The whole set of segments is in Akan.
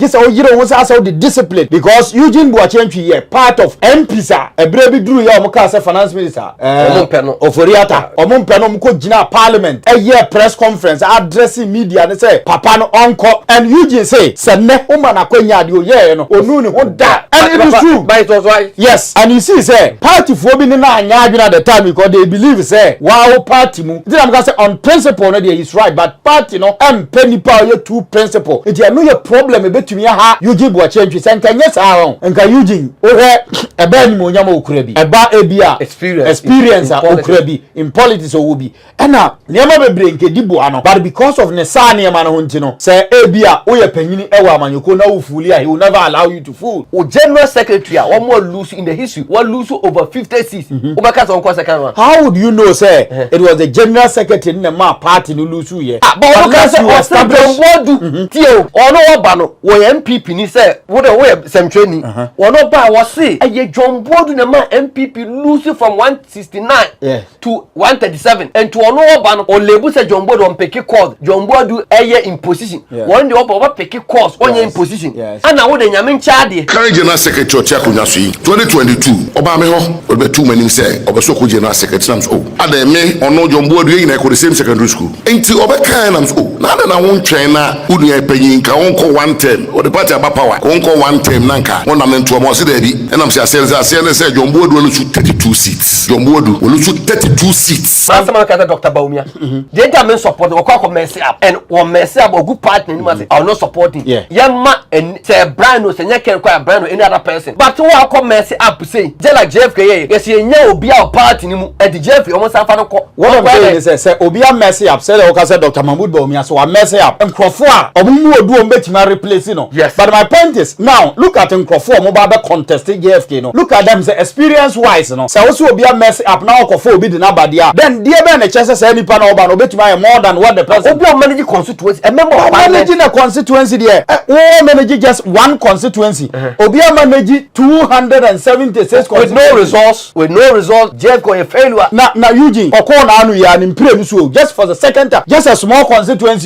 Kisa oyire won say the discipline because Eugene Boakye Antwi part of MPs a brave drew ya omo ka say finance minister Oforiata omompe no mko gina parliament press conference addressing media and say papa no onko and Eugene say sene woman akwanya de oye no onu ni ho da and it is true but it was right. Yes, and you see say party for be na anya adwena at the time because they believe say wow party mu did am say on principle no dey is right but party no penny power two principle it no your problem betumi ha Eugene Boakye Antwi say nkanye sa ho nka Eugene ohe eba ni mo nyama okura bi eba ebia experience okura bi in politics o bi na niam bebre nke dibo ano but because of ne sa niam no ho nti no say ebia oye panyini ewa amanyoko na wo fuli he will never allow you to fool o general secretary one more lose in the history one lose over 50 seats obaka on second one. How would you know say it was the general secretary in the party no lose here but unless you establish tio ono oba no wo MPP ni say wo semtreni ono ba wo say eye John Bodu na ma MPP lose from 169 to 137 and to ono oba no o lebu say John Bodu on peki course John Bodu eye in position one the oba peki course onye in position ana wo de nyame ncha de current general secretary Otiakonya so 2022 oba me ho obe two manim say obe so ko general secretary nam so ada me ono John Bodu yin na ko the same secondary school enti obe kan nam so na won twɛn na unuya panyin ka won ko one term o the party aba power won ko one term nanka won na mento mo se da bi enam se asɛ John Bodu olu 32 seats John Bodu olu 32 seats Masama kata Dr. Baumia the entire support o kwa mess up and one mess up a good partner ni say I not supporting yamma and say Brian no say nyeken kwa Brian any other person but who akọ mess up say just like JFK yes ye nya obi a party ni mu e di JFK almost afa no ko what I'm saying is say obi a mess up say o ka say Dr. Mahmoud Baumia so a mess up nkrofo a omu odu o betima replace no yes but my point is now look at nkrofo omo ba be contest JFK no look at them say experience wise no say also obi a mess up now okofo obi di na badia then die be na chese say nipa na oba no betima more than what the person obi o manage constituency a member of managing a constituency there o manage just one constituency obi a manage 276 with no resource JFK a failure na Eugene okon na anu ya ni mpire so just for the second time just a small constituency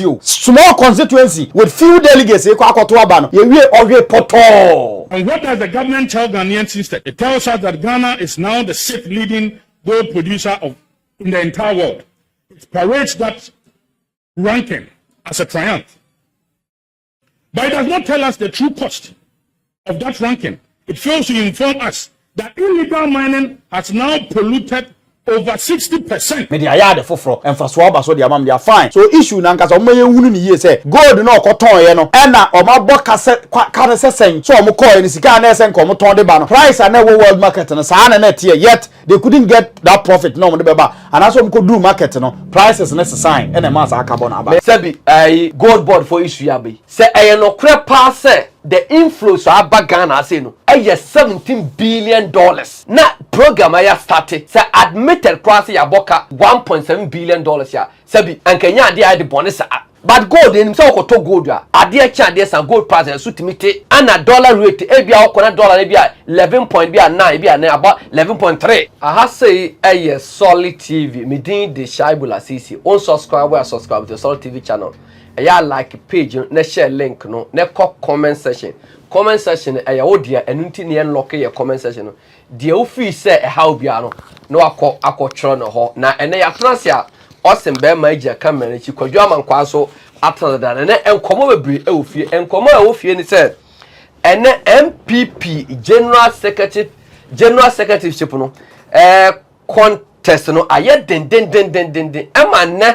with few delegates e kwa akoto aba no ye wie ohwe poto. And what does the government tell Ghanaians instead? It tells us that Ghana is now the 6th leading gold producer in the entire world. It parades that ranking as a triumph. But it does not tell us the true cost of that ranking. It fails to inform us that illegal mining has now polluted over 60%. Me dia ya de foforo emfaso aba so dia mam dia fine. So issue na nkasa omo ye hunu ni ye say gold na okoton ye no e na omabo kase sen so omo call ni sika na esen ko omo ton de ba no price na world market no sa na net here yet they couldn't get that profit no omo de ba and also omo ko do market no prices na sign e na ma sa carbon aba sebi gold board for issue ya be say e no kre pass the inflows of Ghana say no $17 billion na program ya started say admitted cross ya boka $1.7 billion ya sabi ankenya ade de bonus but gold in so ko to gold ya ade cha ade san gold price so timite ana dollar rate e bia okona dollar e bia 11.9 e bia na about 11.3 aha say solid tv me din de shaibula cc on subscribe to solid tv channel ya like page na share link no na comment section ya odia enunti ne unlock your comment section no de o fi say e how bia no na akotwro no ho na ene ya transia osim be ma ija camera chi kwadwo amankwa so atanda na enkomo bebre e ofie enkomo e ofie ni say ene NPP general secretary no contest no aye den ama na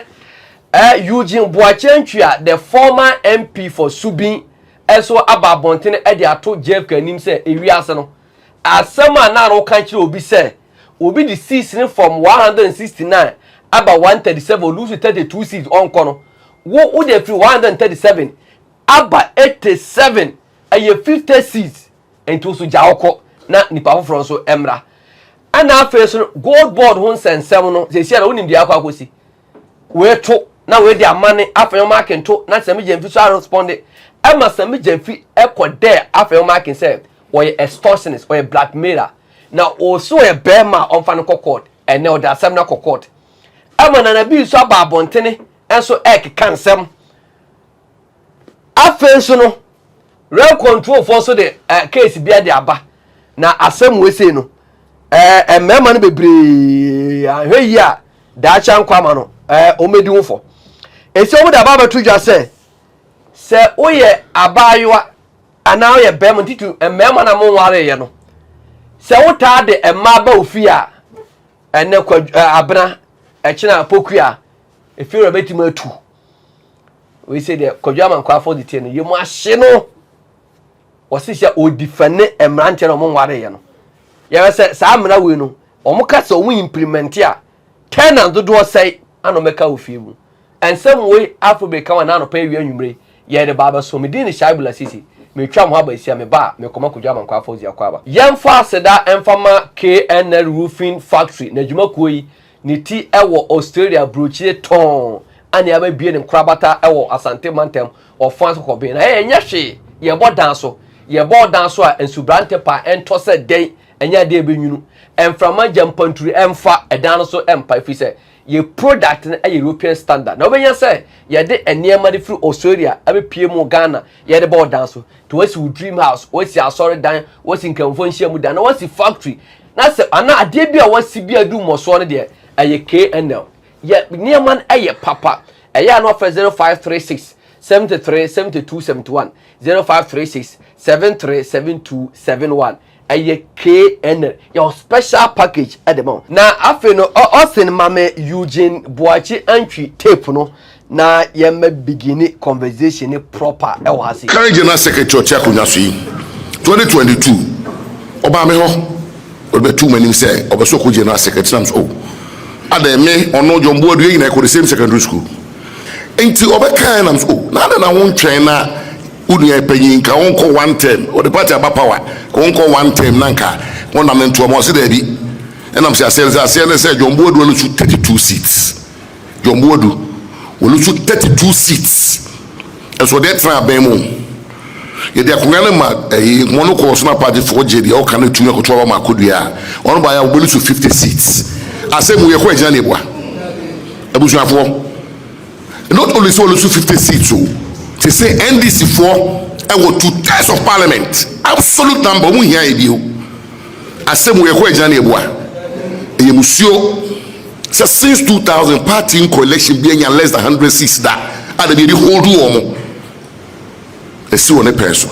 Eugene Boakye Antwi the former MP for Subin eso ababonten e de ato JFK nim say ewiase no asema na ro kan kire obi say obi the seats from 169 aba 137 lose 32 seats on kono wo dey free 137 aba 87 aye 50 seats ento so jaoko na nipa foforo so emra ana afa gold board ho nsensem no se sia na wonim dia akwa akosi we to na we dia mane afeyo market to na se me jemfi so respond ma se me jemfi ekode afeyo market say we extortionist we blackmailer na also e bema on fan court ene o da sem na court ma na bi so ababontene enso ek kansem afenso no real control for so the case bia de aba na asem we say no mema no bebre ahwe yi a da cha nkwama no omedi wo fo esi omo da baba to dwa se oye abayoa ana oye bem titu mema na mo ware ye no se wota de emma ba ofi a ene abena ekina pokua efiro betima atu we say the kodwama nkwa for the ten yemu ahye no wasisia odifane emrante no mo ware ye no ye say sa amra we no omo ka se omo implement a tenant do say anomeka ofi mu and some way afrobe ka wana no pa wi anwumre ye de baba so me din ni shaibula sisi me twam ha ba sia me ba me koma kodwama nkwa for zia kwa ba yemfa aseda emfama KNL roofing factory na dwumakuo yi ni ti ewo Australia brochie ton ani aba bie ne nkrabata ewo Asante Mantem of France ko be na nya hwe ye bodan so a ensubrante pa entose den enya de benwunu emframa jampanturi emfa edan so empa fi se ye product na European standard na obenya se ye de eniema de free Australia abe pie mu Ghana ye de bodan so to wasi dream house wasi asore dan wasi nkamfo nhia mu dan na wasi factory na se ana ade bia wasi bia du moso no de aye KNL ye nieman aye papa aye no for 0536 73 72 71 0536 73 72 71 aye KNL your special package at the moment na afi no osin mame Eugene Boakye Antwi tape no na ye ma begin conversation proper e wa se current general secretary Chakunya so 2022 oba me ho obe too many say oba so ko general secretary so ademe ono jombo adu yin na same secondary school enti oba kan na so na won twen na unia panyin ka won ko 1 term o the party aba power ko won ko 1 term nanka won na mentu mo se da bi enam se asel say jombo adu lu 32 seats jombo adu lu 32 seats and so that try abemo ye de akungana ma mono ko so na party for jedi o kan tumi ko to ma kodua on ba ya lu 50 seats asemu ye ko ejina ne boa abusuafo not only so lu 50 seats to say NDC for I want 2/3 of parliament absolute number mu here ebio asemu ye ko ejina ne boa e musio since 2000 party in coalition being less than 100 seats that and they hold you a see one person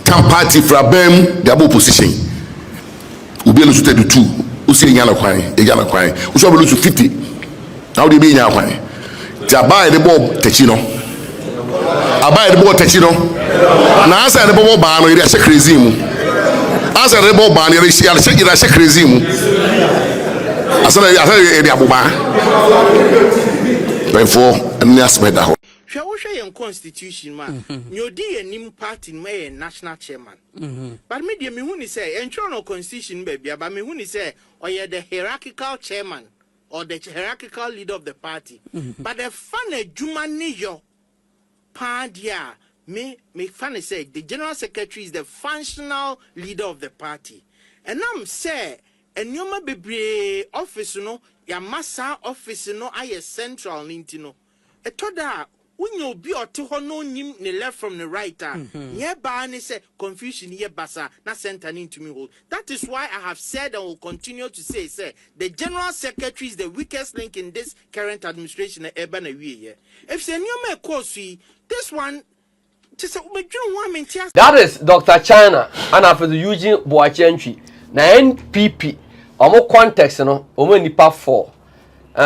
can party for bem the opposition will be able to 32 who say yana kwai who should be able to 50 now they be yana kwai to buy the ball techino abuy the ball techino na answer the ball ban no you dey crazy mu answer the ball ban you dey crazy mu asana edi abuba therefore any aspect that hwe wo hwe yen constitution ma nyodi yenim party ma yen national chairman but me de me hu ni say entro no constitution ba bia ba me hu ni say oye the hierarchical chairman or the hierarchical leader of the party but the fan adwuma ni yo pa dia me fan say the general secretary is the functional leader of the party and I'm say enyoma bebre office no ya massa office no aye central nintino etoda unyo obi ote ho no nyim ne left from the right ye ba ni say confusion ye basa na center nintumi hold. That is why I have said and will continue to say the general secretary is the weakest link in this current administration eba na wie if say enyoma ekosi this one that is Dr. China and after the Eugene Boakye Antwi na NPP omo context no omo nipa 4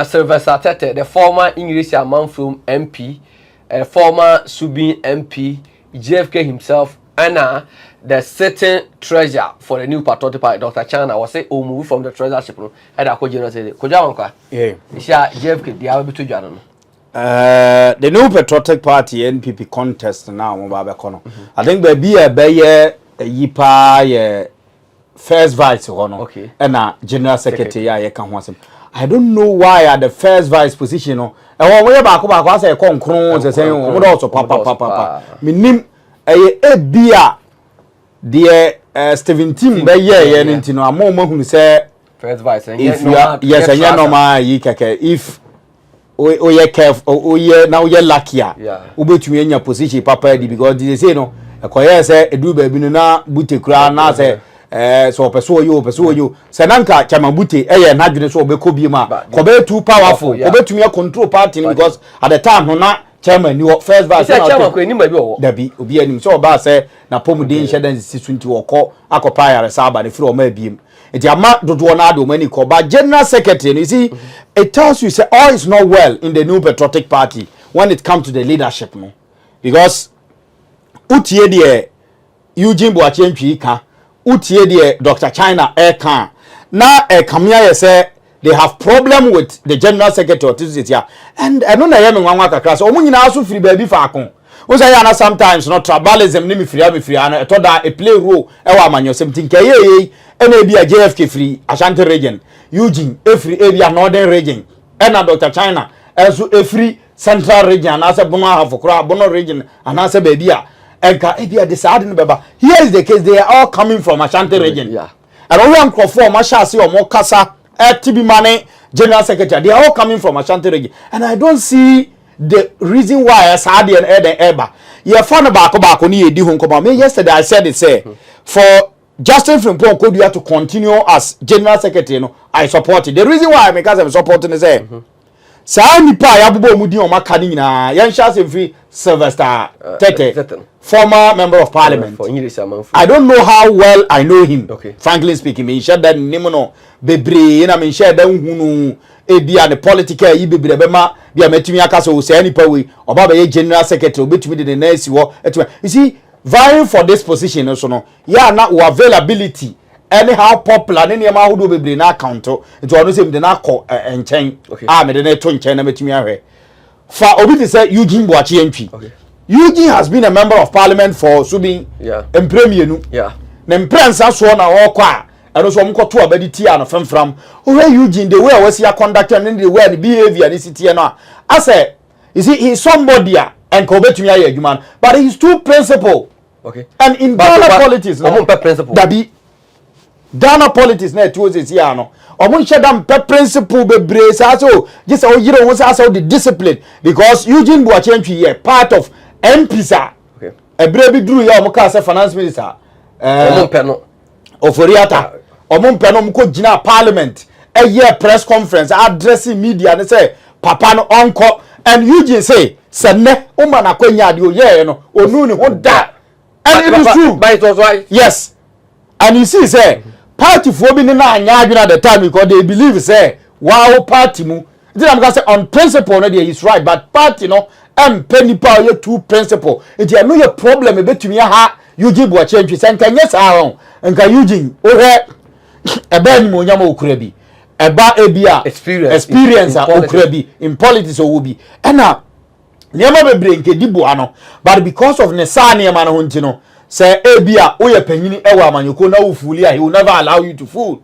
Sylvester Tete the former English Amanfrom MP former Subin MP JFK himself and the sitting treasurer for the new patriotic party Dr. China was say move from the treasurership no and akojino say kojawankwa isha JFK dia be to dwano no the new patriotic party NPP contest now mo ba be kono I think be ye yipa ye first vice hono okay and general secretary ya kan ho asem I don't know why at the first vice position no e wo ye ba ko asa konkron se sen wo do so papa minim ebia de Steven Tim be ye ntino amoma hunu se first vice yes anya normal yi keke if o ye careful o ye now ye lucky a obetumi anya position papa di because they say no Akoye say edu ba bi no na bute kura na say so opeso you say nanka chama bute na dwene so obeko bi ma ko be too powerful obetumi control party because at the time no na chairman ni first vice chairman ko eni ma bi wo dabi obi anim so oba say na pomuden shedan sisunti woko akopa yare saba ne firi o ma biem enti ama dodo na ado mani ko ba general secretary you see it tells you say all is not well in the new patriotic party when it comes to the leadership no because utie de Eugene Boakye Antwi ka utie de Dr. China kan na kamia ye say they have problem with the general secretary of this year and no na yemi nwanwa kakra so omunyina aso firi ba bi fa akon we say na sometimes no tribalism ni me firi ana e to da a play role e wa amanyosem tinka ye ena bi a JFK free Ashanti region Eugene free area northern region ena Dr. China also free central region anase bono afokura bono region anase ba bi a enka e bi a decide no beba here is the case they are all coming from Ashanti region yeah and all young crofo ma sha se o mo kasa TB Mane general secretary they are all coming from Ashanti region and I don't see the reason why Saudi and Eba you found back ni edi ho nkoma me yesterday I said it say for Justin Frimpong could you have to continue as general secretary no I support it the reason why because I'm supporting is say sa nipa ya bobo mu din o maka ni nyina yan sha se free Sylvester Tete former member of parliament I don't know how well I know him frankly speaking me share that name no bebre na me share that hunu e bia the political yi bebre be ma bia metumi aka so say nipa we oba be general secretary obetumi de na si wo you see vying for this position so no ya na availability anyhow popular ne ma hodo bebre na account to ono say me de na call enchen me de na to nchen na metumi ahwe fa obi to say Eugene Boakye Antwi Eugene has been a member of parliament for Subi Empremienu na mprensa so na wo kwa eno so mkoto abadi tia no femfram Eugene the way was your conduct and the way the behavior this tia no I say you see he's somebody and ko betumi aye adwuma but he's too principled and in Ghana politics no principle dabi Ghana politics na tuoze tia no omo shedam pe principle bebre sa so just o yire won sa so the discipline because Eugene Boakye Antwi here part of NPP sa ebre bi duru ya omo ka say finance minister omo pe no oforiata omo mpe no mko gina parliament a year press conference addressing media and say papa no onko and Eugene say sene o man akwanya ade o ye no onu ni ho da and it is true but it was right yes and you see say party for bi ni na anya adwena at the time because they believe say wow party mu it am say on principle no dey is right but party no penny power ye two principle it ya no your problem e betumi ha Eugene Boakye Antwi say nka nyesa ha nka Eugene o he eba ni mo nyama okura bi eba ebia experience okura bi in politics o wo bi na nyama bebre nke dibo ano but because of ne sa nyama no honti no say ebia o ye panyini ewa amanyoko na wo fuli he will never allow you to fool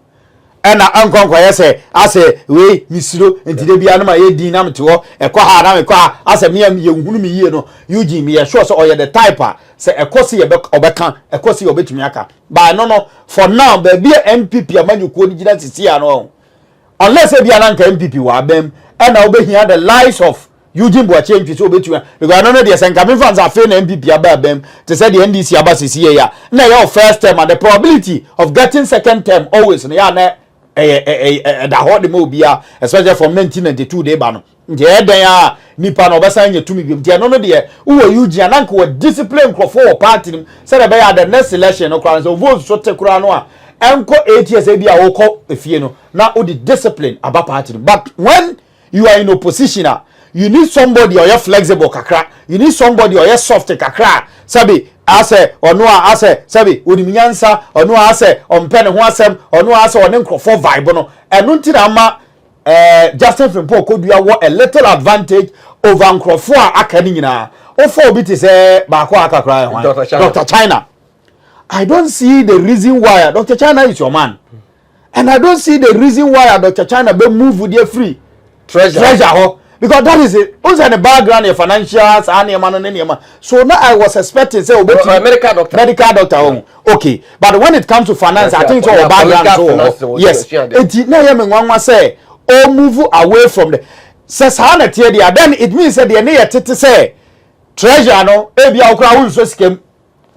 na ankonko ye say ase we misiro ntide bia no ma ye din na mte ho ekọ ha na mekọ ha ase me ye hunu me yie no Eugene me ye sure so oye the type say ekosi ye obeka ekosi ye obetumi aka ba no for now be bia NPP amanyoko ni gina sisi ano unless e bia na nka NPP wa abem na obehia the lives of Eugene Boakye Antwi so obetumi because no dey say nka me fans afa na NPP abem to say the NDC aba sisi ye ya na your first term and the probability of getting second term always na na da hot mo bia especially from 1992 dey ba no nje eden ya nipa no obesan nye tumi biem tie no dey wo Eugene ananka wo discipline crofo wo party nim say be ya the next election no kran so vote so te kura no a enko 8 years e bia wo ko efie no na o the discipline about party but when you are in opposition you need somebody or you flexible kakra you need somebody or you soft kakra sabi ase onu ase sabi onimnyansa onu ase ompe ne ho asem onu ase one nkrofo vibe no enu ntira ma Justin Frimpong kodua wo a little advantage over nkrofo akani nyina ofo obi ti se ba ko akakra Dr. China I don't see the reason why Dr. China is your man and I don't see the reason why Dr. China be move with their free treasure ho because that is it also in the background of financials and so now I was expecting say medical doctor okay but when it comes to finance I think it's all background so yes it na yem nwanwa say all move away from the says how tie there then it means that the na yetete say treasure no e bia okra wo so skem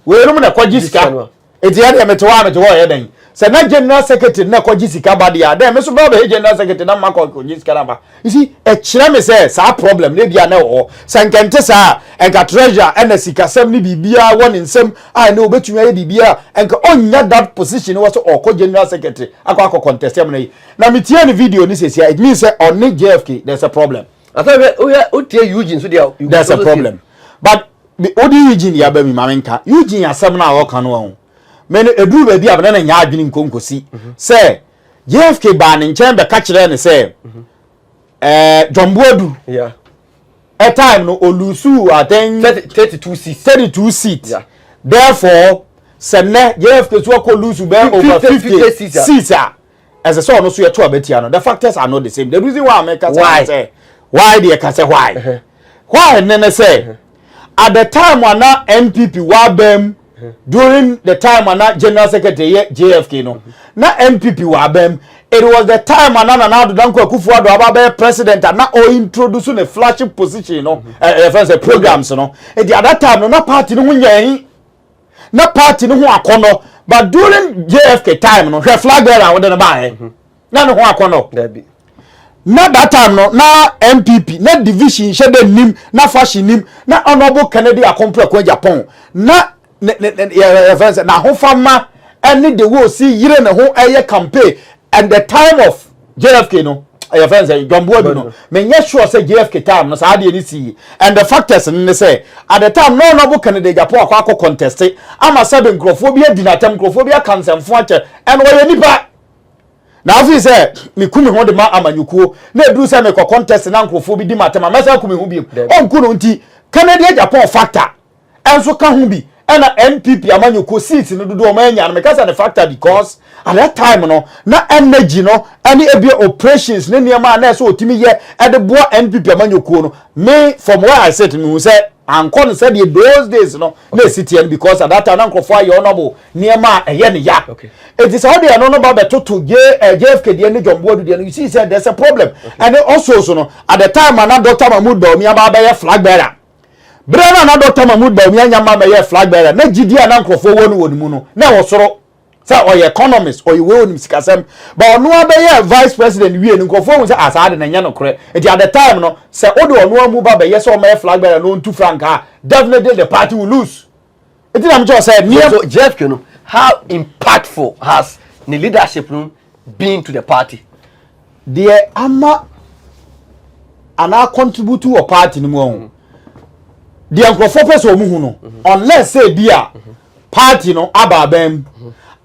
we no na kwaji sika eti ya de metewa ye den se na general secretary na kwaji sika ba dia dem so ba general secretary na makọ kwaji sika na ba you see e kire me say sa problem na bia na ho se nkente sa enka treasure na sika sem ni bibia won nsem a na obetumi aye bibia enka onya that position was okọ general secretary akọ contest am na me tie ni video ni sesia it means say on JFK there's a problem. I thought we tie Eugene so there's a problem but odi Eugene ya ba mi mamenka Eugene asem na wo kan wo men edu ba bi abana na nya adwini nkonkosi say JFK ba ne nchen be ka kire ne say Jomboadu yeah a time no olusu I think 32 seats yeah. Therefore sene JFK so ko lose be over 50 seats as a son no so to abetia no the factors are not the same. The reason why I say why they can say why why nene say at the time when NPP wabem during the time when general secretary JFK no na NPP wabem it was the time when Nana Danko Akufo-Addo ababe president and na o introduce a flagship position no programs no at that time no na party no hunyan na party no ho akono but during JFK time no hwe flag bearer wode na ba na no ho akono na that time no na NPP na division shede nim na fashion nim na honorable Kennedy akompre kwa Japan na na ho fama any the wo see yire ne ho eye campaign and the time of JFK no your friends say Jomboadu no me nye sure say JFK time no sa de ni see and the factors ni say at the time no honorable Kennedy Japan akọ contest ama sabe nkrofo bi adinatam nkrofo bi akansemfo ache and we nipa na afi say me kumi ho de ma amanyukuo na eduru say me ko contest na nkrofo bi di matema masa kumi ho bi onku no nti Kennedy Japan factor enso ka ho bi and NPP amanyukuo seats no dodo o manya no because the factor because at that time no na energy no any ebia operations ne niam na so otimi ye e de bo NPP amanyukuo no me from where I said me say ankon said those days no na city because at that time na nkrofo aye honorable niam eye ne ya okay it is how they no ba beto to JFK de ne Jomboadu de you see say there's a problem and also so no at the time na Dr. Mahmoud Bawumia aba be flag bearer brana na Dr. Mahmoud Bawumia nyama be flag bearer na gidia na nkrofo wonu mu no na wo soro say or economist or you will sikasem but onu abeye vice president wie ni nkofo hu say asade na nya no kore it at the time no say odo onu amu ba be yes o my flag bearer no 2 franc definitely the party will lose it am just say so JFK no how impactful has the leadership room been to the party the ama ana contribute to a party no mu the nkofo person mu hu no unless say bia party no ababem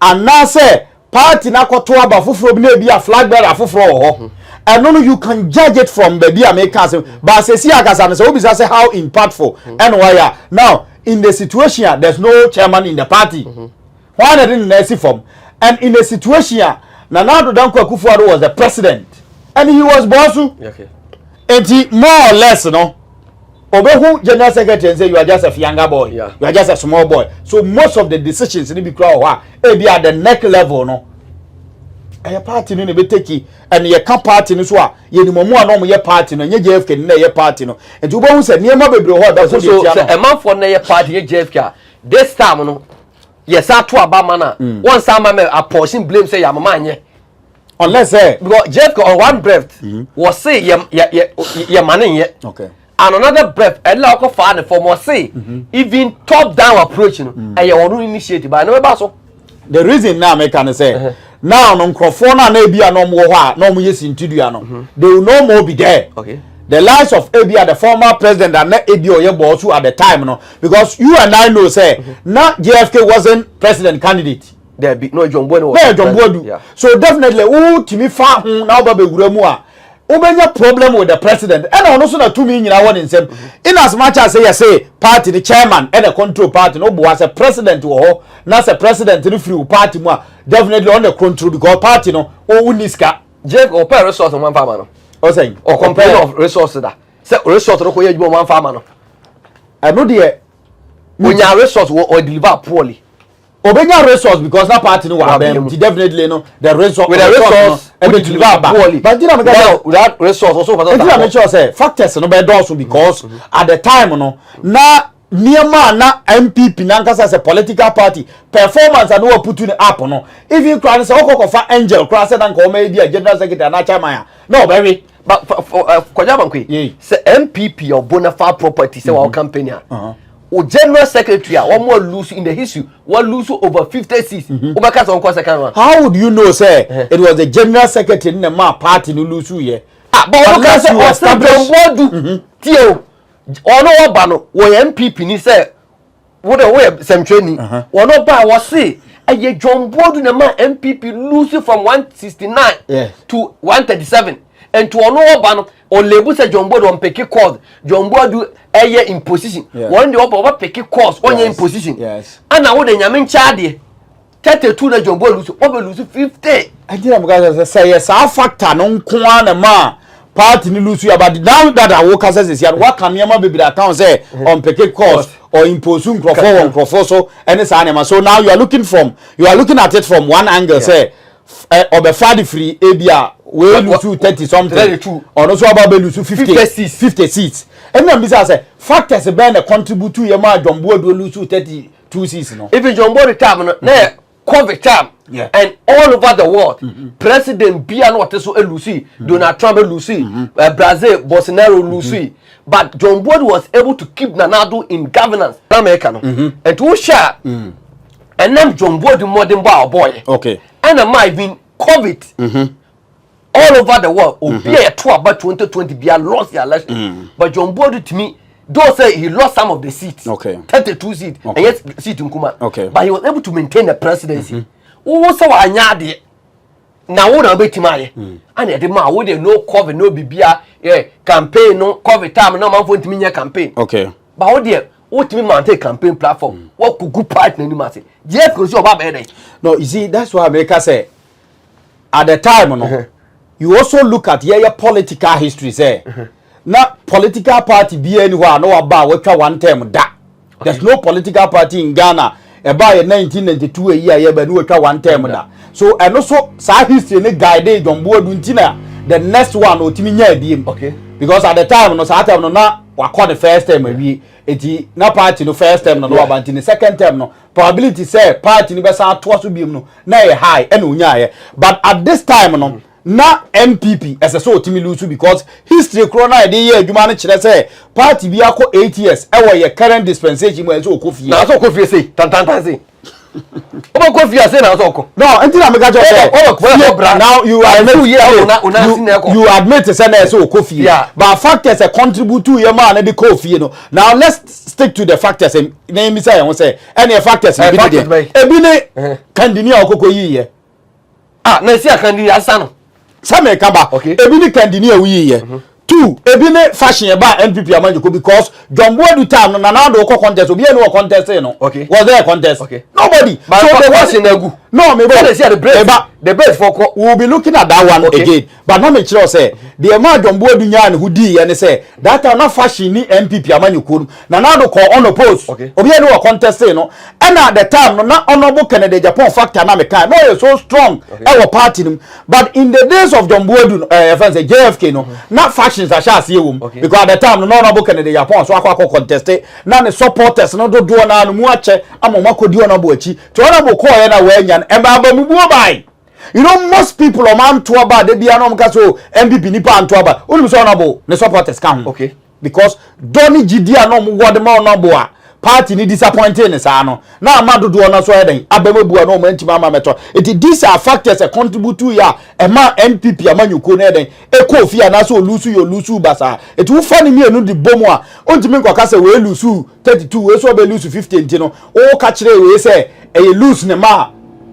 and now say party na koto aba foforo bi na bia flag bearer foforo ho and no you can judge it from the Americans but say see akasa say obi say how impactful and why now in the situation there's no chairman in the party why they didn't see from and in the situation Nana Danko Akufo-Addo was the president and he was bossu okay and he more or less no Obehu general secretary say you are just a younger boy you are just a small boy so most of the decisions ni be crowd e be at the neck level no e party no be take and ye can party no so a ye ni momu anom ye party no nye JFK na ye party no enti obehu say niema bebre ho da so e manfo na ye party ye JFK this time no yes ato abama na one sama me a portion blame say ya mama anye unless say because JFK on one breath was say ye manen ye okay and another breath and la ko fa ne for mo say even top down approach no e wonu initiative but no be so the reason now make can say now no nkrofo na bia no mo ho a no mo yes intudua no they will no more be there okay the lives of Abia the former president and Abia Oyebosu at the time no because you and I know say now JFK wasn't president candidate there be no Jomboadu no Jomboadu so definitely who timi fa hu na oba be wura mu a obenya problem with the president and ono so na tumi nyina won nsem in as much as say party the chairman and the control party no bo as a president wo ho na as a president no free party mu a definitely on the control because party no o uniska Jeff or pair resource on one farmer no o say or compare of resources that say resource no ko ye one farmer no I know there onya resource or deliver poorly obenya resource because that party no wa bem definitely no the resource with the resource we deliver poorly but you know without resource also but I make sure say factors no be do so because at the time no na niema na MPP nankasa as a political party performance and we put in up no if you try say okokofa angel cross and ko ma di general secretary na chairman no baby but kwajabankwe say MPP or bona fide property say our company o general secretary one more lose in the history one lose over 50 seats obaka so on second one. How would you know say it was the general secretary in the party no lose here but obaka say establish tio ono oba no wo MPP ni say wo de wo sem training ono ba wo say eye John Bodu na ma MPP lose from 169 to 137 and to ono oba no o lebu say John Bodu on pick course John Bodu eye in position one the oba pick course on in position ana wo de nyame ncha de 32 na John Bodu lose oba lose 50 ajira mga say yes a factor no nko na ma party ni lose about now that I work as here what can yama be that town say on picket course or imposing crofo so any say so now you are looking at it from one angle say obefadi free abia we lose 30 something or no so about lose 50 seats and then be say factors be na contribute to yama John Bodu lose 32 seats no even John Bodu time no na COVID time and all over the world President Bia no so Lucy Donald Trump Lucy Brazil Bolsonaro Lucy but John Bodu was able to keep Nanado in governance America no and to share and then John Bodu modern boy okay and am I been COVID all over the world Obia to about 2020 Bia lost the election but John Bodu to me though say he lost some of the seats 32 seats and yet seat in Kuma but he was able to maintain the presidency wo so anya de na wo na betima ye and the man wo dey no cover no bibia campaign no COVID time no man for ntimi nya campaign but wo dey wo timi maintain campaign platform wo kugu partner ni ma say je ko so ba be dey no you see that's why America say at the time no you also look at your political history say na political party be anywhere no aba watwa one term da there's no political party in Ghana about 1992 a year yeah but no watwa one term da so and also sa history ne guide John Bodu ntina the next one otimi nya adiem because at the time no sa time no na wakọ the first term awie eti na party no first term no abanti the second term no probability say party no be sa to so biem no na e high and onya but at this time no na MPP as a so otimi lose because history corona dey year adwuma no kire say party bi akọ 8 years e wo ye current dispensation mo enso okofie na so okofie say tantantan say oba okofie say na so okọ no enti na me ga say now you admit say na so okofie but factors a contribute to your man na the kofie no now let's stick to the factors na mi say won say any factors ebi ne kandinia okoko yiye na si akandi asa no Some kaba ebi ni kandini awi ye two ebi ne fashion ba NPP amanjiko because John Bodu time no na do contest obi eno contest no was there a contest nobody but so they was in agu no me so they see the best for we'll be looking at that one again but no me kire say the amount John Bodu nya ne hudi ye ne say that time na fashion ni NPP amanjiko na do call on oppose obi eno contest no and at the time no na honorable Kennedy Japan factor na me kan no you so strong our party but in the days of John Bodu say JFK no na fashions a sha see wom because at the time no honorable Kennedy Japan so akwa contest na ne supporters no do na no mu ache amoma kodi honorable achi to honorable call ye na we nya e ba mu buo bai you know most people o man to aba de bia no mka so MPP ni pa to aba only so honorable ne supporters kan because Donny Gidia no mu word ma honorable a party ni disappointing ne sa no na amado do na so eden abamebu na o mantima ama meto these are factors that contribute to ya e ma NPP amanyuko na eden e ko ofia na so lusu basa it will funny me enu di bomu a ontimi nkoka se we lusu 32 we so be lusu 50 ntino o ka kire we say e lose ne ma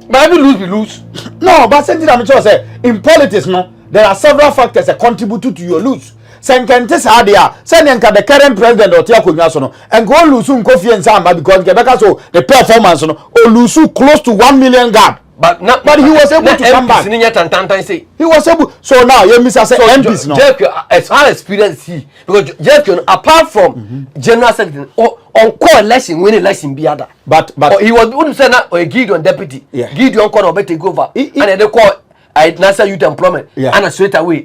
but we lose no but send am say in politics no there are several factors that contribute to your lose senkente sadia send enka the current president otia konwa so no and go lose nkofie nsamba because Quebec so the performance no o lose close to 1 million gap but he was able to come back he was able so now you miss say MPs no as far experience he because JFK apart from general secretary on call election when election be other but he was wouldn't say na Gideon deputy Gideon call over take over and they call national youth employment and straight away.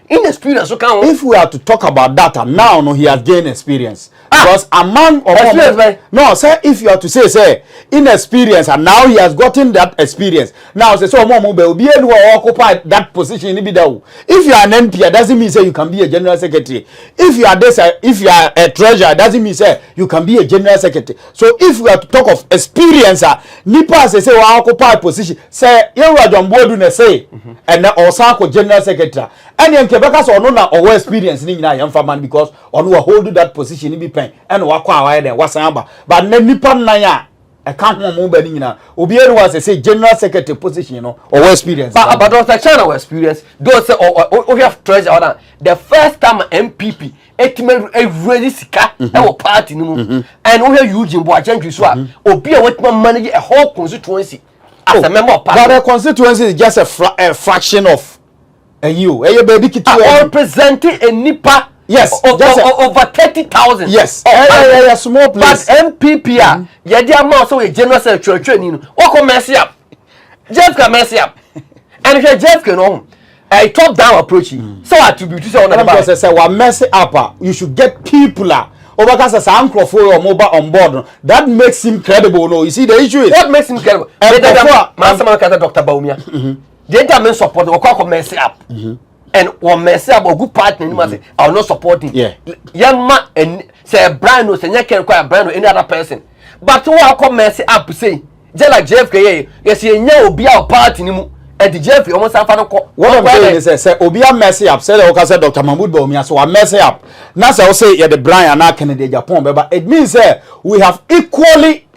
Inexperience. If we are to talk about that, and now no, he has gained experience. Because among no, sir, if you are to say inexperience, and now he has gotten that experience. Now say so more will be able to occupy that position in Bidau. If you are an NPP, it doesn't mean say you can be a general secretary. If you are this, if you are a treasurer, it doesn't mean say you can be a general secretary. So if we are to talk of experience, Nipa say we occupy position. Say you are John Bodu say and also general secretary. And you can because or no or experience in young farmer because on who hold that position in be pen and wakwa why there was but Nipa Naya. I can't remember Obiero was say general secretary position, you know, or experience. But Dr. China experience, those say or have treasure order. The first time MPP, a really sika, our party, and we have Eugene Boakye swap, Obia what manage a whole constituency as a member of party. But a constituency is just a fraction of you. Hey, baby, representing a Nipa. Yes, over 30,000. Yes, small place. But MPP, yeah, they are more so a general secretary training. What can mess up? Jeff can mess up. And if Jeff can own a top down approach, so I to be to say on the say, well, mess up. You should get people. Over as a uncle for or mobile on board. That makes him credible. No, you see, the issue is what makes him credible. Master Dr. Baumia. The entire support the Okako mess up. And one mess up a good partner, you must say, I'm not supporting. Yeah. Young man and say Brian no say you can require Brian or any other person. But who are come mess up say, just like JFK, yes, you know be our party and the JFK almost have no what I'm saying is say Obia mess up, said Dr. Mahmoud Baumia, so I mess up. Now I will say yeah the Brian and Kennedy Japan, but it means we have equally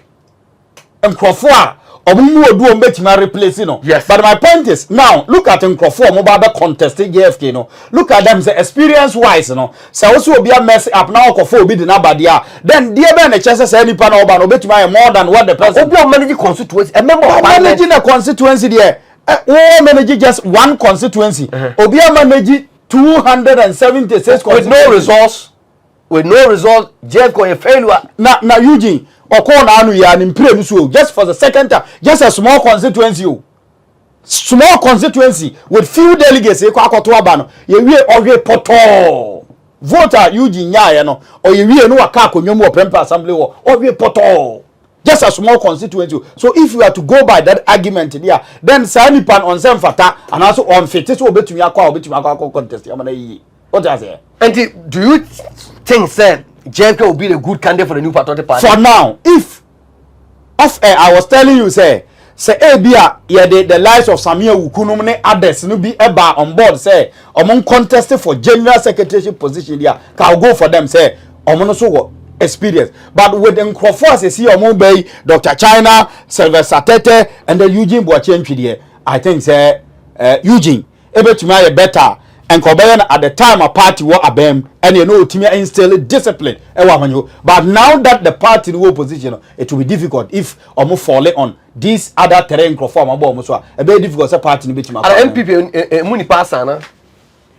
Nkrofoa. Replace, you know. Yes. But my point is now look at Nkrofoa mobile contesting JFK, you know. Look at them say experience wise, you know. So also be a mess up now Nkrofoa be the nabadia. Then dear Ben chances any pan over no bet more than what the president managing constituency. A member of managing a constituency there. Managing just one constituency. Obia managing 276 with no resource. With no result, JFK a failure. Now Eugene. Just for the second time, just a small constituency. Small constituency with few delegates. You voter Eugene or you no a assembly or just a small constituency. So if you are to go by that argument there, then Sanipan on some fata and also on fit this will be to me contest. What does it? And do you think, sir? JFK will be a good candidate for the new patriotic party. For now, if I was telling you, say Abia, yeah, the lives of Samia Wukunumne others no be eba on board, say, among contested for general secretary position there, can go for them, say, so experience. But with Nkrofoa, say, see, Bay, Dr. China, Sylvester Tete, and the Eugene Boakye, I think, say, Eugene, able to marry better. And at the time a party were abem and you know Timia instill discipline. But now that the party in opposition, it will be difficult if almost fall on this other terrain perform a very difficult party in between. MPP money passana.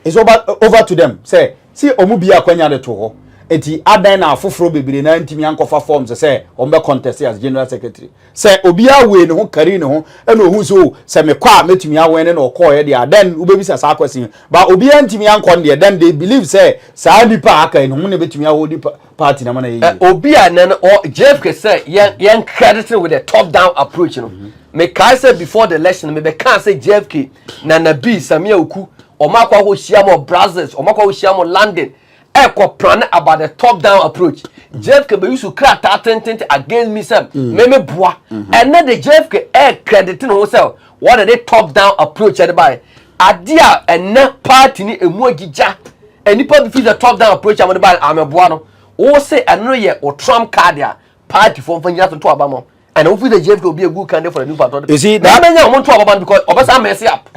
It's over to them. Say, see Omubia Kwenya de Toho. Eti adan na afoforo bebere na ntimi ankofa forms say ombe contest as general secretary say obia we ne ho kari ne ho e no hu so say me kwa metumi awen ne no call ye dia then ubebisa sa question but obia ntimi ankon de then they believe say sa nipa aka ne ho ne betumi hold party na mana ye obia na or JFK say yen crediting with the top down approach, you know. Me kai say before the election me be can say JFK na B Samia Oku o makwa ho hia mo Brazils o makwa ho hia mo London Echo plan about the top-down approach. JFK be used to crack that against me, sir. Meme bois. And then the JFK air crediting himself. What are they top-down approach at the by? Adia and net party ni emojija. And you probably feel the top-down approach I'm about I'm a buano. Or say another year or Trump cardia party from Fanyas to Abamo. And hopefully the JFK will be a good candidate for a new party. You see, that many want to about because of us messy up.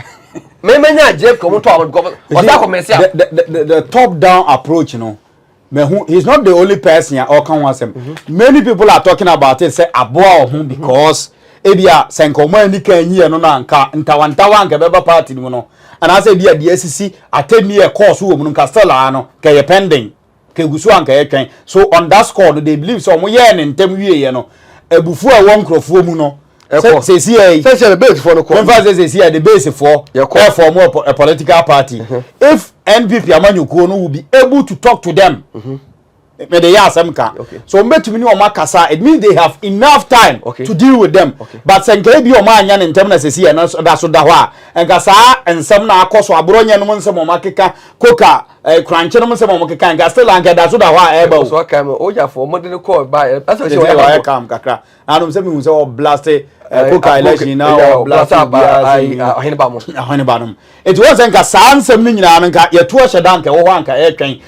The top-down approach, you know, he's not the only person or can want him. Many people are talking about it, say aboa him because ebia senkomo any can year no nanka ntawantawa nka beba party no no. And I say the SEC attend me a course who mun Castella no ke pending ke gusu anka yetwen. So on that score they believe so mo ye ne ntem wie ye no ebufu a won krofo mu no Say see the base for no say the base for more a political party. If NPP Amanyuku will be able to talk to them. May they ask them can. So met me no makasa, it means they have enough time to deal with them. But senke bi o man yan in terms say see and that's so da and kasa and some na akoso abronya no monse mo makeka koka crunch no monse mo makeka and still and that's so da eba so come o ya for modern call by that's what you come kakra and say me say o blast koka election now blast ahene it wasn't ka sansem ni nyina no nka yeto hyedan ka wo anka etwen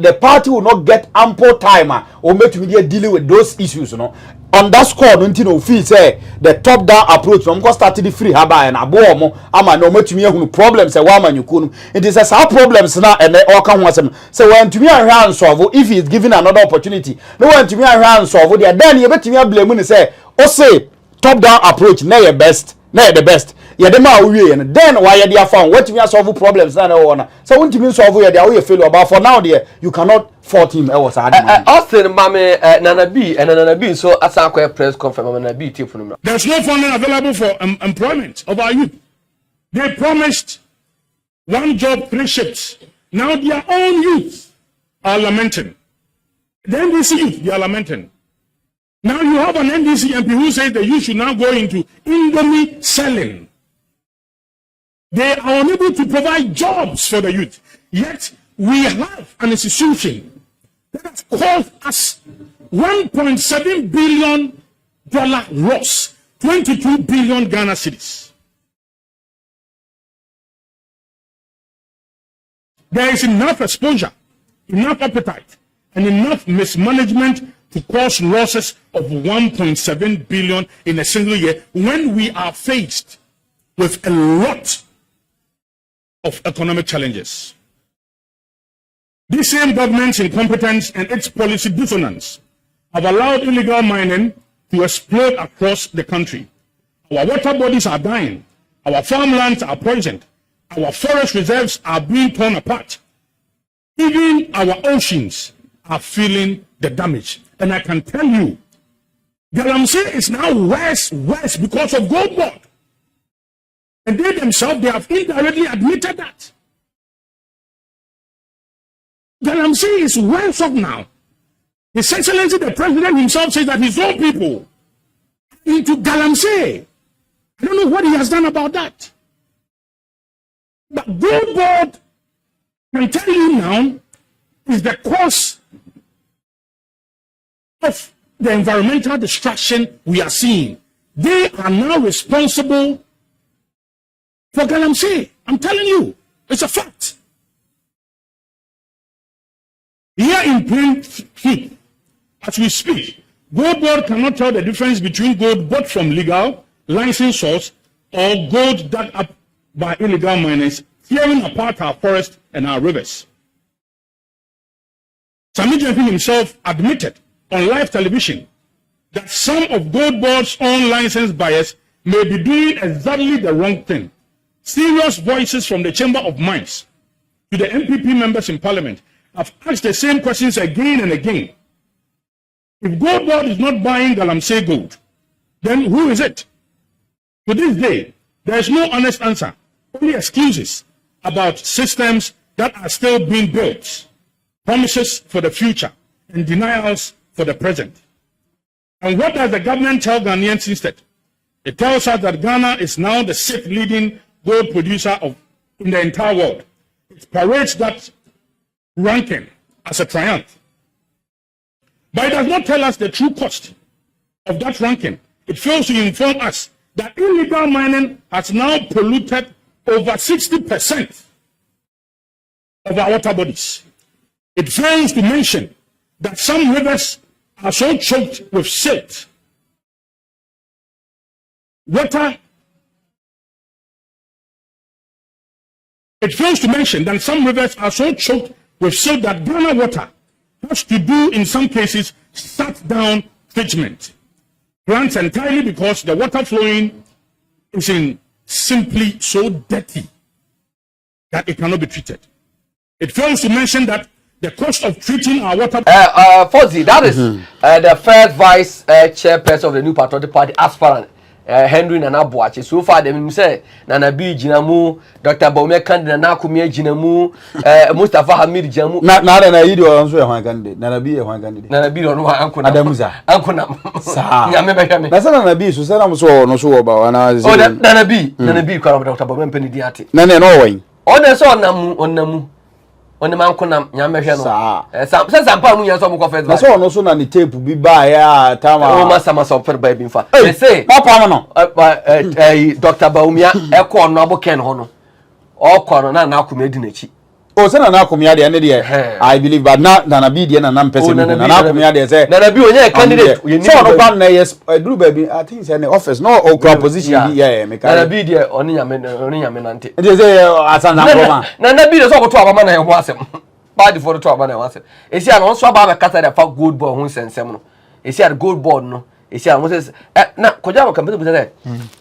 the party will not get ample time or make media dealing with those issues no on that score no ntino feel say the top down approach no go start the free haba and abo mo ama no matumi ehunu problems e wa manyuku no it is a problems na and all kan ho asem say when tumi ahwa solve if he is given another opportunity no when tumi ahwa solve there then you betumi blame ni say o say top down approach na your best na the best ya dem a we and then why you dey found what you solve problems na no so when you solve you dey failure but for now there you cannot fault him was hard Austin mame Nana B so asakwa press conference Nana B tip no. There's no funding available for employment of our youth. They promised one job, 3 shifts. Now their own youth are lamenting. The NDC youth, they are lamenting. Now you have an NDC MP who says that you should now go into Indomie selling. They are unable to provide jobs for the youth. Yet we have an institution that has caused us $1.7 billion loss, 22 billion Ghana cedis. There is enough exposure, enough appetite, and enough mismanagement to cause losses of 1.7 billion in a single year when we are faced with a lot of economic challenges. This same government's incompetence and its policy dissonance have allowed illegal mining to explode across the country. Our water bodies are dying. Our farmlands are poisoned. Our forest reserves are being torn apart. Even our oceans are feeling the damage. And I can tell you, Galamsey is now worse because of Gold Board. And they themselves, they have indirectly admitted that. Galamsey is worse off now. His Excellency, the President himself says that his own people into Galamsey. I don't know what he has done about that. But Gold Board can tell you now is the cause of the environmental destruction we are seeing. They are now responsible for Galamsey. I'm telling you, it's a fact. Here in plain heat, as we speak, Gold Board cannot tell the difference between gold bought from legal, licensed source, or gold dug up by illegal miners, tearing apart our forests and our rivers. Sami Jenkin himself admitted on live television that some of Gold Board's own licensed buyers may be doing exactly the wrong thing. Serious voices from the Chamber of Mines to the NPP members in Parliament have asked the same questions again and again. If Gold Board is not buying Galamsey gold, then who is it? To this day, there is no honest answer, only excuses about systems that are still being built, promises for the future, and denials for the present. And what does the government tell Ghanaians instead? It tells us that Ghana is now the 6th leading gold producer in the entire world. It parades that ranking as a triumph. But it does not tell us the true cost of that ranking. It fails to inform us that illegal mining has now polluted over 60% of our water bodies. It fails to mention that some rivers are so choked with silt. It fails to mention that some rivers are so choked with silt that Ghana water has to do, in some cases, shut down treatment plants entirely because the water flowing is simply so dirty that it cannot be treated. It fails to mention that the cost of treating our water. Fozzy, that is the first vice chairperson of the new patriotic party, aspirant. Henry Nana Boakye. So far them say Nana B Jinamu, Dr. Boakye candidate Nana Kumie Jinamu, Mustafa Hamid Jinamu. Na na yido onso e hwan candidate. Nana B e hwan candidate. Nana B no anko na. Adamuza. Anko na. Sa. Nyame be hwame. Na se Nana B so se na so no so oba wana. Oh Nana B kwa Dr. Boakye mpeni di ate. Na no wan. Ona so onamu. Oni man kunam nyame hwe no se sampa mu nyanso mu ko first na so no so na ni tape bi ba ya tama o masa so fer ba bi mfa say papa no Dr. Baumia e ko no aboken ho no o ko no na akoma di nachi o se na akoma de ne de I believe but na bi de na person na akoma de say na bi onye candidate so no ban na yes duru ba bi I think say na office no o proposition yeah me na bi de oni nyame nante e say asanza ngoma na bi de so ko to abama na ye ho asem bad for to abama na ho asem e say na so aba kata de fa gold ball ho sensem no e say gold ball no e say mo say na koja mo campaign be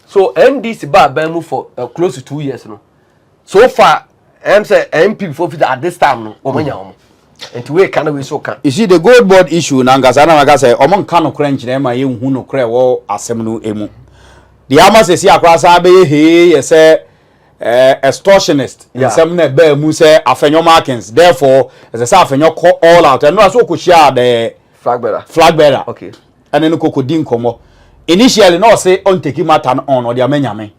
so NDC ba ban mu for close to 2 years no so far say NPP for at this time no omanya omo enti we can we so can you see the gold board issue na ngasa na maka say omo nka no crunch na ma ye hu no kre wo asem no emu the amase si akra sa be he ye say extortionist nsem na ba mu say afenyo markings therefore as say afenyo call all out and no so ko share the flag bearer okay and then ko din komo initially no say on take matter on or the amanyame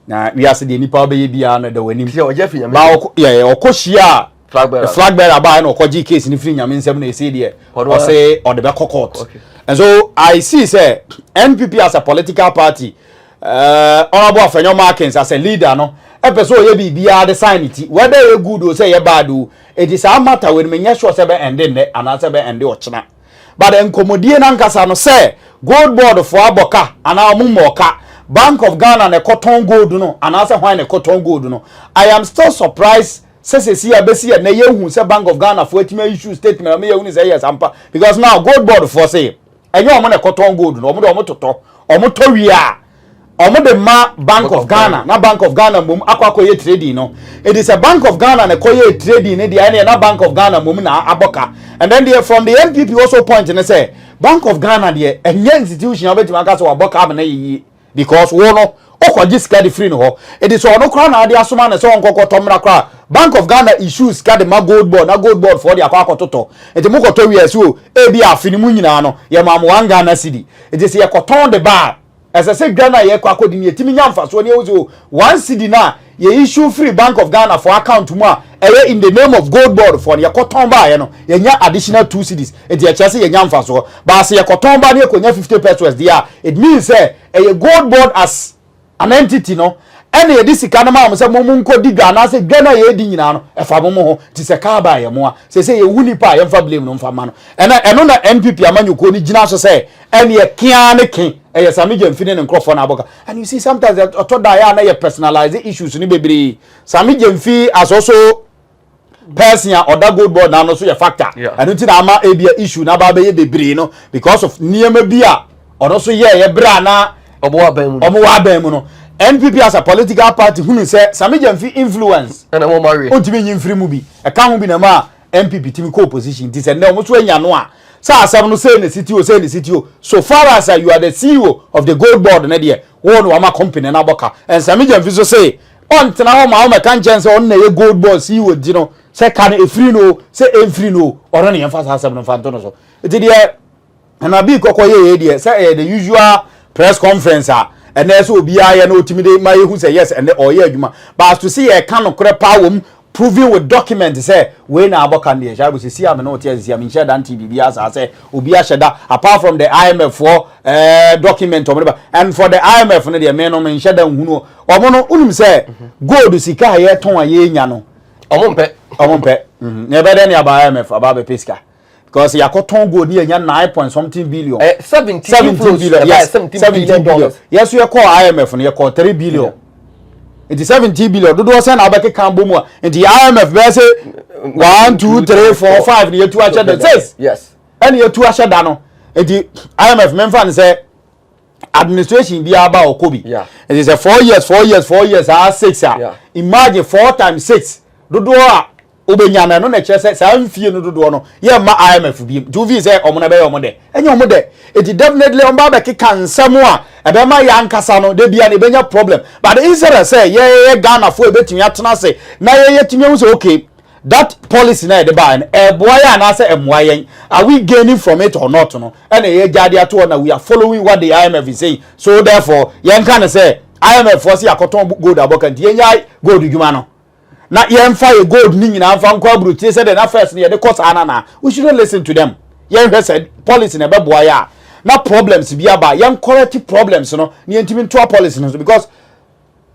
na we are the nipa be bia no da wanim o jeff nyame ba o ko shia flag bearer ba no ko gi case ni free nyame nsem na say there or say or the be court okay. And so I see say NPP as a political party honorable afenyo markings as a leader no episode ye bia the sign it whether you good or say you bad it is a matter when me sure say be ending ne and say be ending ochina but enkomodie na nkasa no say gold board for aboka ana omumoka Bank of Ghana na cotton gold no and answer why na cotton gold no I am still surprised say see abesi na ye hu say Bank of Ghana for etime issue statement me ye hu say yes ampa because now gold board for say enye omo na cotton gold no omo toto omo to wi a omo de ma Bank of Ghana na Bank of Ghana mum akwa ye trading no it is a Bank of Ghana na koye trading ne dia na Bank of Ghana mum na aboka and then there from the NPP also point and say Bank of Ghana there enye institution obeti maka so aboka am na yi because wo no okwaji sika de free no ho it is ono kra na ade asoma na so onkoko tomra kra Bank of Ghana issues sika de ma gold board for the akwa kototo enti mu koto wi asu e bi afini mu nyina no ye ma mo wanga na cedi it is ye koton de bar as I say Ghana ye kwa kodi ni etimi nyamfa so ne uzo 1 cedi na ye issue free Bank of Ghana for account mu a in the name of gold board for ye koton ba ye no ye nya additional 2 cedis enti ye chese ye nyamfa so ba se ye koton ba ne ye konya 50 pesos there it means say a gold board as an entity no any ye disika na ma say mo nko di Ghana say Ghana ye di nyina no e fa mo ho ti se ka ba ye mo a say ye wuni pa ye mfa blame no mfa ma no eno na NPP amanyuko ni gina so say any ye kia ne kin yes I'm mfine ne nkrofo na aboka and you see sometimes otoda ya na ye personalize issues ni bebre sami jemfi as also person or that gold board na no so ye factor and until na ebia issue na ba be ye bebre no because of niema bia or so ye bra na omo wa ban mu no NPP as a political party who say sami jemfi influence na mo marry ontimi nyimfiri mu bi e ka ho bi na ma NPP timi co opposition ti say na omo so anya no a sa asam no say the city so far as you are the CEO of the gold board na there one wa ma company na boka and sami jemfi so say on tena ho ma kan chance on na ye gold board CEO di no say can e free no say e free no or na yemfa sa asam no fa nto no so it there and abi kokoye there say the usual press conference and there's obi aye na otimi de ma ye hu say yes and or ye adwuma but to see e kan no kre power proving with documents say we na aboka dey sha go see am na otia see am share dan TBB as say obi a sheda apart from the IMF for document and for the IMF no dey men no men sheda hu no omo no unum say gold sika ye ton aye nya no omo mpe na be dey na ba IMF aba be pesca because yakoton gold ni nya 9 point something billion 17 billion yes 17 billion yes we call IMF no ye call 3 billion it is 70 billion do say na abeke kan bomu and the IMF be say 1 2 3 4 5 ni yetu acha the 6 yes and yetu acha da no and the IMF member say administration bi aba okobi it is a 4 years 6 imagine 4 times 6 do a obenya no na kire say sa mfie no dodo no ye ma IMF bi to vi say omo na be omo de enye omo de it definitely on ba be keka nsam a ebe ma ya nkasa no de bia na ebenya problem but instead say ye Ghana fo ebetumi atena say na ye tumi hu say okay that policy na de ba e boy na say emwa are we gaining from it or not no and ye jade ato na we are following what the IMF is saying so therefore yen kan say IMF for say akoton gold abokan ye nyai gold dwuma no na yen fa ye gold ni nyina fa nkwa bruti say the first ye de cost anana we shouldn't listen to them yen said policy na be boy na problems bi aba yen correct problems no ni ntimi to policy no because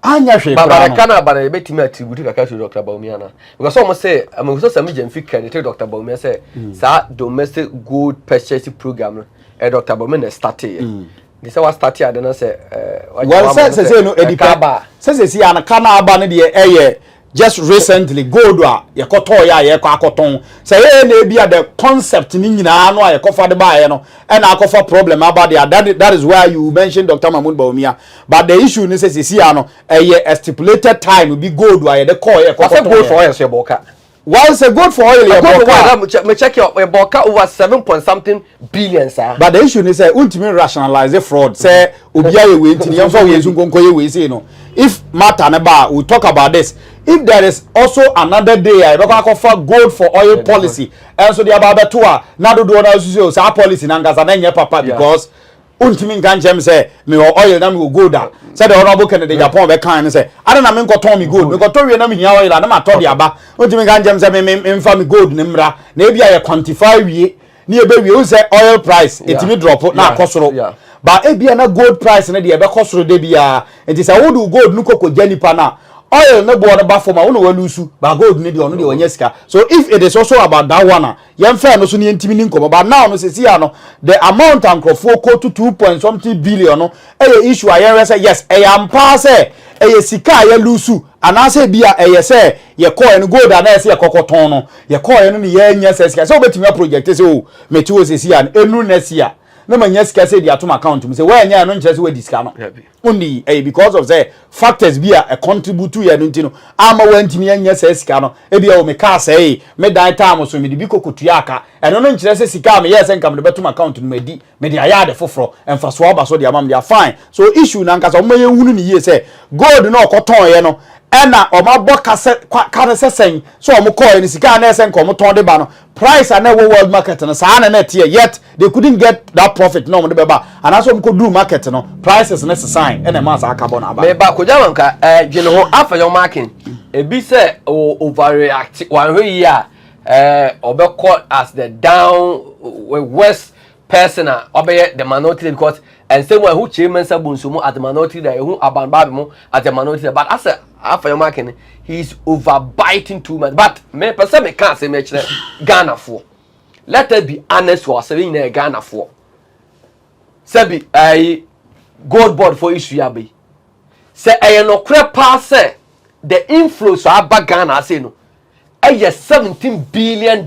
anya hwe baba kana bana e betimi attribute kaka to Dr. Boakye na because some say am so some jam fit credit Dr. Boakye say sa domestic gold purchase program e Dr. Boakye na start here they say what start here then say well say no edipa say see an kana aba ne de just recently gold a ye koto ya ye kwa akoton say na bia the concept ni nyina no ye kofa de ba ye no and akofa problem about that is why you mentioned Dr. Boakye but the issue ni say see ano a stipulated time be gold wa ye de call ye kofa gold for oil say boka once a gold for oil ye boka me check your boka over 7 point something billion sir but the issue ni say ultimate rationalize the fraud say obia ye we ntini yamfa we nkonko ye we say no if matter na ba we talk about this if there is also another day I offer gold for oil policy and so the about tour na do na so say policy na ngasa na nye papa because untimi nkan chem say me oil na me gold da say the honorable Kennedy Japan be kan say ada na me nkoton me gold me koton we na me hia oil na ma to de aba untimi nkan chem say me mfa me gold ne mra na e bia ye quantify wie na e be wie say oil price etimi drop na akosoro but e bia na gold price na de e be kosoro de bia enti say wo do gold nu kokogya nipa na oil no bo ba for ma wo no walusu ba gold ni de ono de wanya sika so if it is also about that one yem fair no so ni ntimi ni nkomo but now no se sia no the amount and crofo ko to 2 point something billion no issue ayen say yes am pa say sika ya lusu anase bia say ye coin no gold ana say kokoton no ye coin no ni ye nya sika so betimi project say o meti wo se sia enu na sia na manya sika say di atom account mu say we nya no nche say we disika no only because of say factors be a contribute to ya no ntino ama wantimi anya say sika no e bia o me ka say me dan time so me di bi kokotua aka eno no nche say sika me yes nkam de betom account no medi me di aya de foforo emfa so aba so di amam dia fine so issue na nka so mo ye hunu ni ye say gold no okoton ye no ena o ma bo ka se sen so o mo call ni sika na esen ko mo ton de ba no price and world market no sa na net yet they couldn't get that profit no mo de beba and also mo ko do market no prices na sign ena ma sa carbon aba me ba ko jaman ka dwene ho afa your marking e bi say overreact one way ya obekọ as the down west person obey the minority because and same way who chairman sabunsumu at the minority that who abanbabe mo at the minority but as after your marking he's overbiting too much but me person me can't say me Ghana for let us be honest for saying in Ghana for say be gold board for issue ya be say no kre pass the inflows so aba Ghana say no $17 billion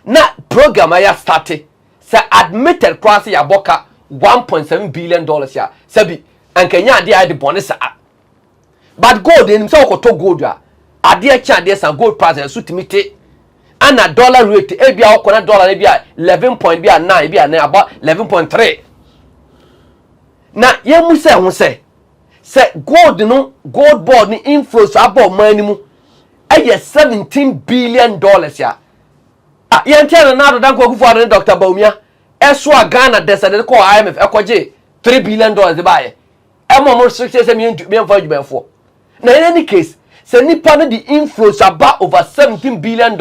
na program ya started say admitted cross ya boka $1.7 billion ya sabi ankanya ade ade bonus but gold in so ko to gold ya ade cha ade san gold price so timite ana dollar rate e bia okona dollar e bia 11.9 e bia na about 11.3 na ye mu se ho se gold no gold board ni inflows abo mani mu $17 billion ya yentena na do danko kufu ade Dr. Boakye eso Ghana desade ko IMF ekoje $3 billion de baye mo say me mfa adwumanfo na in any case say nipa no the inflows about over $17 billion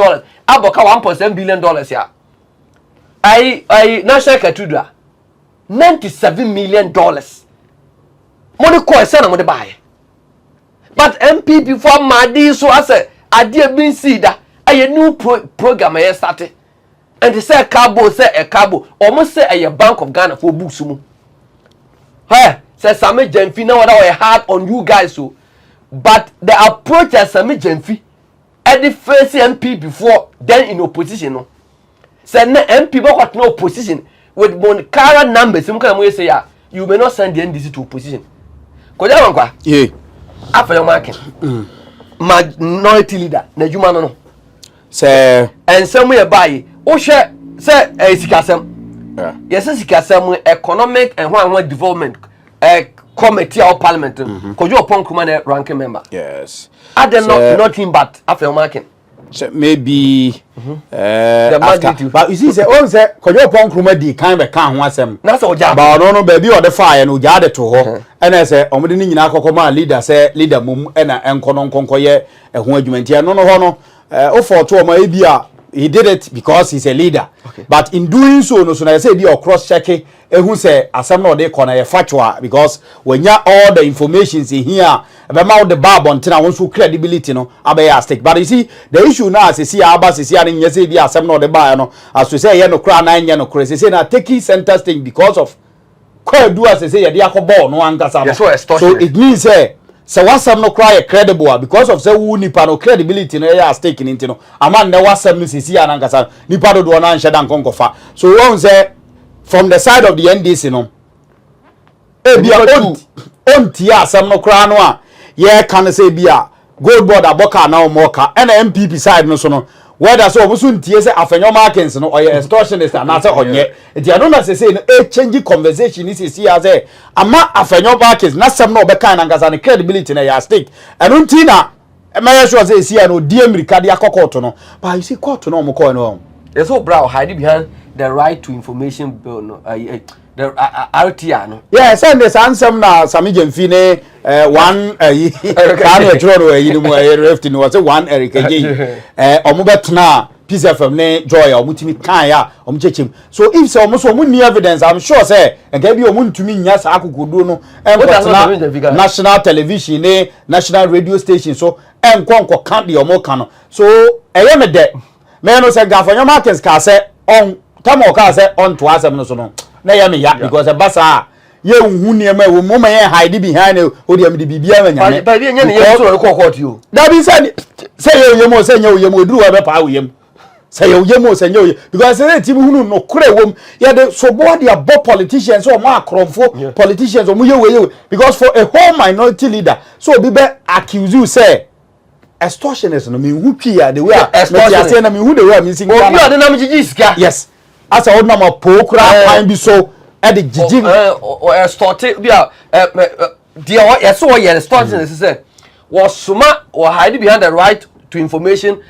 aboka $1.7 billion ya I national cathedral $97 million money ko ese na mo de baye but NPP for madi so ase ade bin sida a new program I started and they say cabo say a cabo almost say a Bank of Ghana for books mu hey say Sami Jemfi now that we hard on you guys so but the approach as Sami Jemfi at the first MP before then in opposition no say na MP got no opposition with current numbers you say you may not send the NDC to opposition ko ja wankwa yeah after your marking minority leader na juma no say ensem ye bayi wo hwe say sikasem yes sikasem economic and one development committee of parliament ko jo pon kuma na ranking member yes are they nothing but after marking so maybe the magnitude but you see say on say ko jo pon kuma di kan be kan ho asem na say oja ba no baby o de fire no oja de to ho ena say omde ni nyina akokoma leader say leader mum ena enkono nkonkoye ehun adwumanti no ho no o for to ma e bia he did it because he's a leader. Okay. But in doing so, no, so I say be cross checking. Who say asem no dey corner factual because when you all the information in here about the bab on tina wants credibility no abaya stake. But you see the issue now is see abas is here and you say be asem no dey buy no as to say you no cry 9 year no crazy say na taking center stage because of quite do as say you dey akoball no ankasa no. So it means so wasam no cry credible because of say who nipa no credibility no ya stake in no aman na wasam no sisi anankasa nipa do do na nhye dan konkofa so won say from the side of the NDC no bia on tia asam no cry no a ye kan say bia gold board aboka na o moka na NPP side no so no whether so obusu ntie say afenyo markings no or extortionist na say onye enti I don't know say no change conversation is see as ama afenyo markings na sem no obeka na ngasa ne credibility na ya stake enu nti na make sure say see no die America dia court no but you see court no mo call no yes so bro hide behind the right to information bill no the RTR no yes and this answer na Sami Jemfi ne one kan e tro no yi mu reft no was one Eric Eugene omo betna Peace FM ne joy omo timi kan ya omo chechim so if say omo so omo ni evidence I'm sure say enka bi omo ntumi nya sa akokoduo no enko national television ne national radio station so enko kan de omo kan no so eye me de me no say gafanyo markets ka say on tamo ka say on to asem no so no na ya me ya because basa ye unhu niam e wo moma ye hide behind o de am de bibia ma nyame ba bi nya ne ye so ko court yo da bi say ye yemo say nya yemo duru wa be pa wo yem say ye yemo say nya because say team hunu no kure wom ye de so board ya bo politicians o ma akromfo politicians o mu ye because for a whole minority leader so bi be accuse you say extortionist no me hu pia the way extortionist say na me hu the way me sing o bi ade na me gigi sika yes as a na ma pokura pan bi so e de gigi o extorted bia dia yes so ye extortionist say was suma or hide behind the right to information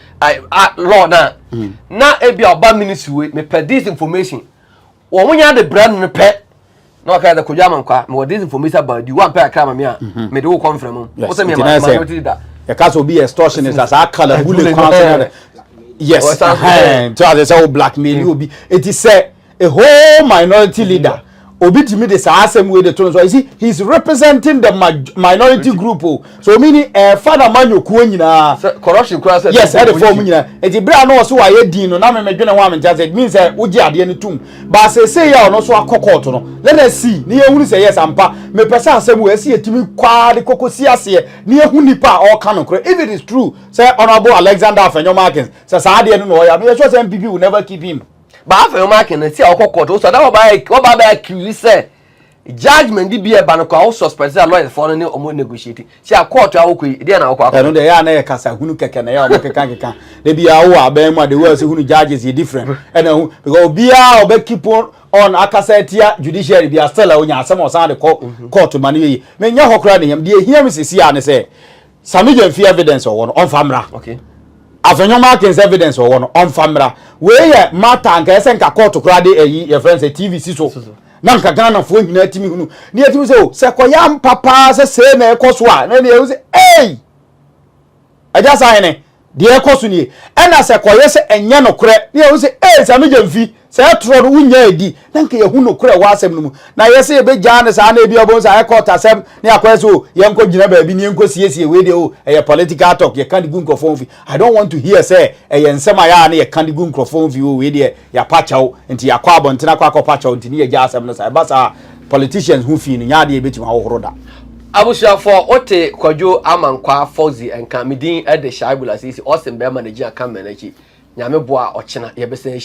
law na e bia oba ministry we me per this information wo munya de brand no pe no ka da kujama nkwa me this information about you one per akra me a me de wo confirm wo say me ma that ya kaso be extortionist as akala bule kwa yes so as say blackmail you be it is say a whole minority leader obi timi de sa asem we de to so you see he's representing the minority group so meaning father manyoku nyina corruption cross yes at the form nyina eti bra no so wa ye din no na me medwene ho am it means uji ade ne tum ba say ya no so akokot no let us see ni ehunu say yes ampa me pesa asem we see etimi kwa de kokosi ase ni ehunu nipa all kan no if it is true say honorable Alexander Afenyo Markins say sa ade no no ya me sure say MPP will never keep him ba Afenyo Markins see akokot so that ba accuse say judgment di bia ba no kwa suspect say lawyer for no omo negotiate see a court awokoi dey na akwa no dey ya na kasa hunu keke na ya omo keka dey bia wo aban ma dey we say hunu judges is different and because bia obe keep on akasetia judiciary bia still onya asem o san de court man yi me nya hokra ne yam dey hear me sisi ya ne say Sami Jemfi evidence o wono on famra okay Afenyo Markins evidence o wono on famra we ye mata nka ese nka court kra de eyi your friends TV so na nka Ghana fo nyina atimi hunu ne atimi se koyam papa se na ekoso a na ne you say hey aja sai ne de ekoso ni na se koye se enye no kre ne you say hey Sami Jemfi se tro no unya edi na nka ye hunu kre wa asem no mu na ye se be gya ne sa na ebi obon sa court asem ne akoye so ye nko gina ba bi ne nko siesie we de e political talk ye kan di gun microphone fi I don't want to hear say ye nsema ya na ye kan di gun microphone fi we de ya pachaw enti ya kwa abontina kwa pachaw enti ne ye gya asem no sa ba sa politicians who fi ni nya de betima wo da abusha for ote kwadwo amankwa Fozi enka midin e de shaibula sisi osim be manage aka menachi nyame boa ochena ye bese